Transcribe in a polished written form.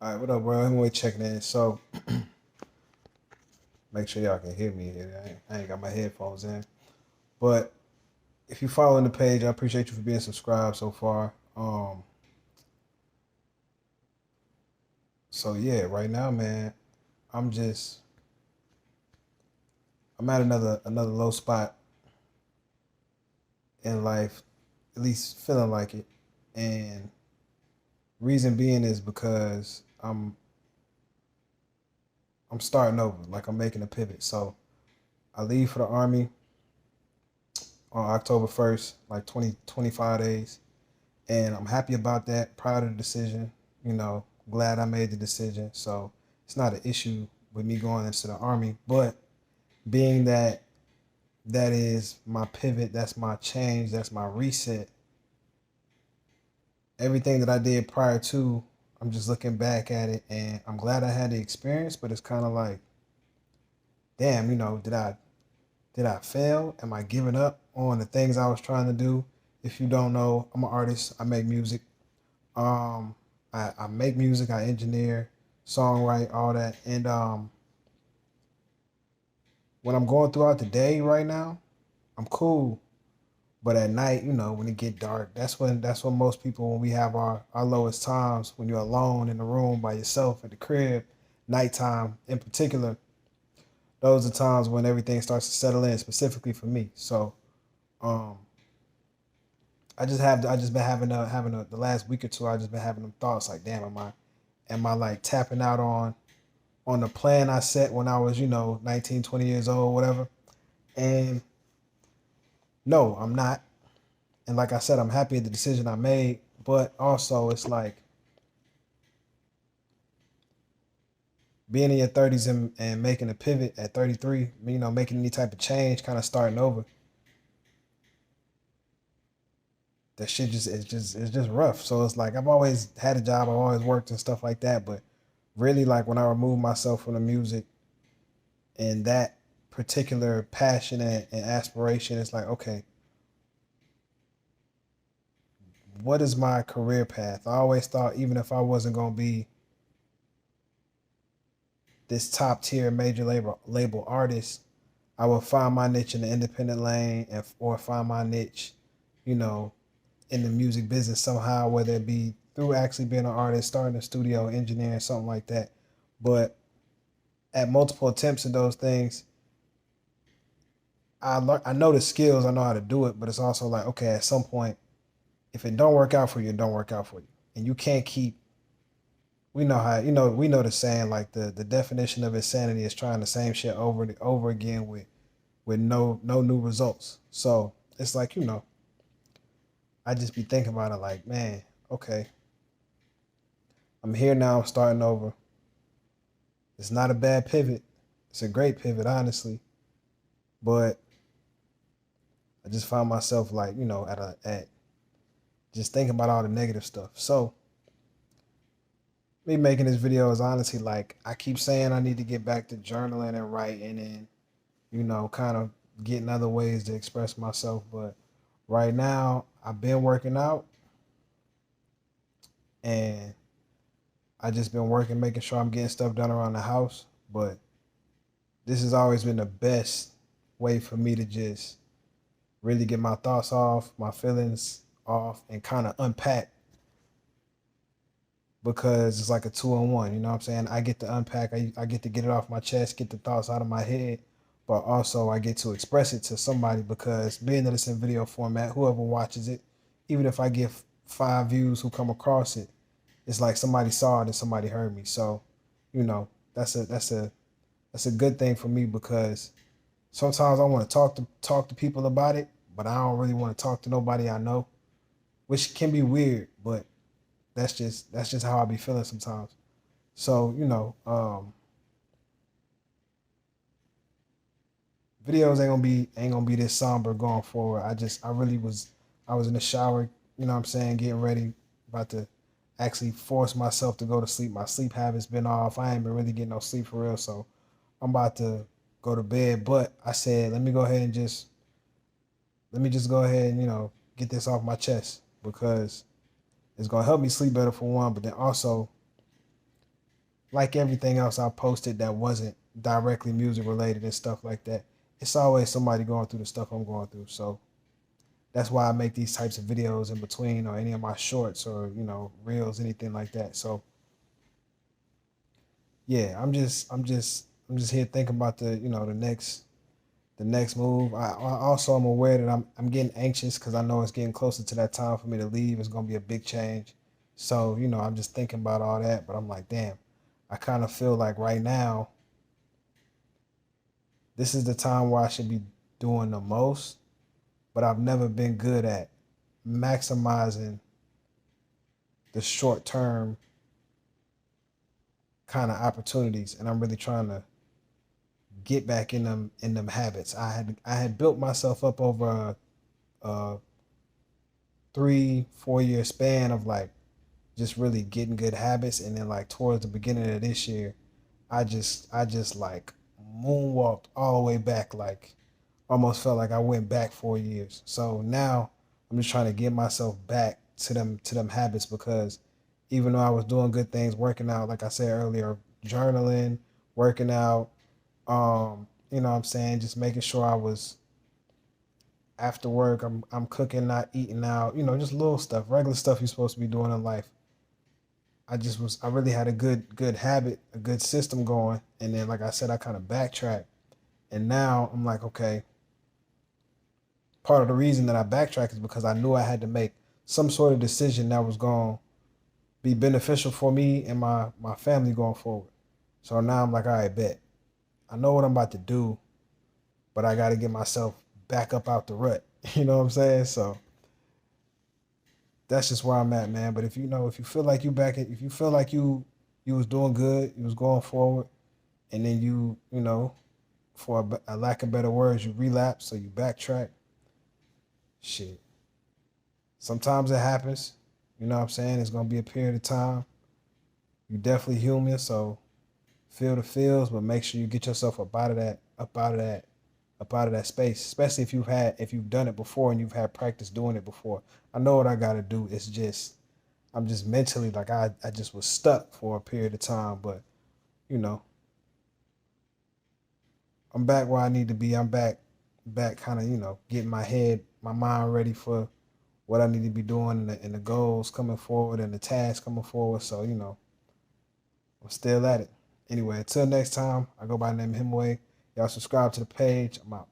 All right, what up, bro? I'm checking in. So make sure y'all can hear me here. I ain't got my headphones in. But if you following the page, I appreciate you for being subscribed so far. So yeah, right now, man, I'm just I'm at another low spot in life, at least feeling like it. And reason being is because I'm starting over, like I'm making a pivot. So I leave for the army on October 1st, like 25 days. And I'm happy about that, proud of the decision, glad I made the decision. So it's not an issue with me going into the army, but being that that is my pivot, that's my change, that's my reset. Everything that I did prior to, I'm just looking back at it and I'm glad I had the experience, but it's kind of like, damn, did I fail? Am I giving up on the things I was trying to do? If you don't know, I'm an artist. I make music. Um, I make music, I engineer, songwrite, all that. And when I'm going throughout the day right now, I'm cool. But at night, when it get dark, that's when most people, when we have our lowest times, when you're alone in the room by yourself at the crib, nighttime in particular, those are times when everything starts to settle in, specifically for me. So um I just been the last week or two, I just been having them thoughts like, damn, am I like tapping out on the plan I set when I was, 19, 20 years old, whatever. And no, I'm not. And like I said, I'm happy with the decision I made. But also, it's like being in your 30s and making a pivot at 33, making any type of change, kind of starting over. That shit it's just rough. So it's like I've always had a job, I've always worked and stuff like that. But really, like when I remove myself from the music and that particular passion and aspiration, it's like, okay, what is my career path? I always thought even if I wasn't gonna be this top tier major label artist, I would find my niche in the independent lane or find my niche, you know, in the music business somehow, whether it be through actually being an artist, starting a studio, engineering, something like that. But at multiple attempts at those things, I know the skills, I know how to do it, but it's also like, okay, at some point, if it don't work out for you, it don't work out for you. And you can't keep we know how we know the saying, like the definition of insanity is trying the same shit over and over again with no new results. So it's like, I just be thinking about it like, man, okay, I'm here now, I'm starting over. It's not a bad pivot. It's a great pivot, honestly. But I just found myself like, at just thinking about all the negative stuff. So me making this video is honestly like, I keep saying I need to get back to journaling and writing and, kind of getting other ways to express myself. But right now, I've been working out and I just been working, making sure I'm getting stuff done around the house. But this has always been the best way for me to just really get my thoughts off, my feelings off, and kind of unpack, because it's like a two-in-one. You know what I'm saying? I get to unpack, I get to get it off my chest, get the thoughts out of my head, but also I get to express it to somebody, because being that it's in video format, whoever watches it, even if I get 5 views who come across it, it's like somebody saw it and somebody heard me. So, that's a good thing for me, because sometimes I want to talk to people about it, but I don't really want to talk to nobody I know, which can be weird, but that's just how I be feeling sometimes. So, videos ain't gonna be this somber going forward. I was in the shower, what I'm saying, getting ready, about to actually force myself to go to sleep. My sleep habits been off. I ain't been really getting no sleep for real, so I'm about to go to bed. But I said, let me just go ahead and, get this off my chest, because it's gonna help me sleep better for one, but then also like everything else I posted that wasn't directly music related and stuff like that, it's always somebody going through the stuff I'm going through. So that's why I make these types of videos in between or any of my shorts or, reels, anything like that. So yeah, I'm just here thinking about the next move. I also am aware that I'm getting anxious because I know it's getting closer to that time for me to leave. It's gonna be a big change. So, I'm just thinking about all that, but I'm like, damn, I kind of feel like right now, this is the time where I should be doing the most, but I've never been good at maximizing the short term kind of opportunities. And I'm really trying to get back in them habits. I had built myself up over a 3-4 year span of like just really getting good habits, and then like towards the beginning of this year, I just like moonwalked all the way back, like almost felt like I went back 4 years. So now I'm just trying to get myself back to them habits, because even though I was doing good things, working out, like I said earlier, journaling, working out, what I'm saying, just making sure I was after work, I'm cooking, not eating out, just little stuff, regular stuff you're supposed to be doing in life. I really had a good habit, a good system going, and then like I said, I kind of backtracked, and now I'm like, okay, part of the reason that I backtracked is because I knew I had to make some sort of decision that was going to be beneficial for me and my family going forward. So now I'm like, all right, bet. I know what I'm about to do, but I got to get myself back up out the rut. You know what I'm saying? So that's just where I'm at, man. But if you feel like if you feel like you was doing good, you was going forward, and then for a lack of better words, you relapse, so you backtrack. Shit, sometimes it happens. You know what I'm saying? It's gonna be a period of time. You definitely human, so feel the feels, but make sure you get yourself up out of that space. Especially if you've done it before and you've had practice doing it before. I know what I gotta do. It's just I'm just mentally like I just was stuck for a period of time, but you know I'm back where I need to be. I'm back, kind of getting my mind ready for what I need to be doing, and the goals coming forward and the tasks coming forward. So I'm still at it. Anyway, until next time, I go by the name of Hemway. Y'all subscribe to the page. I'm out.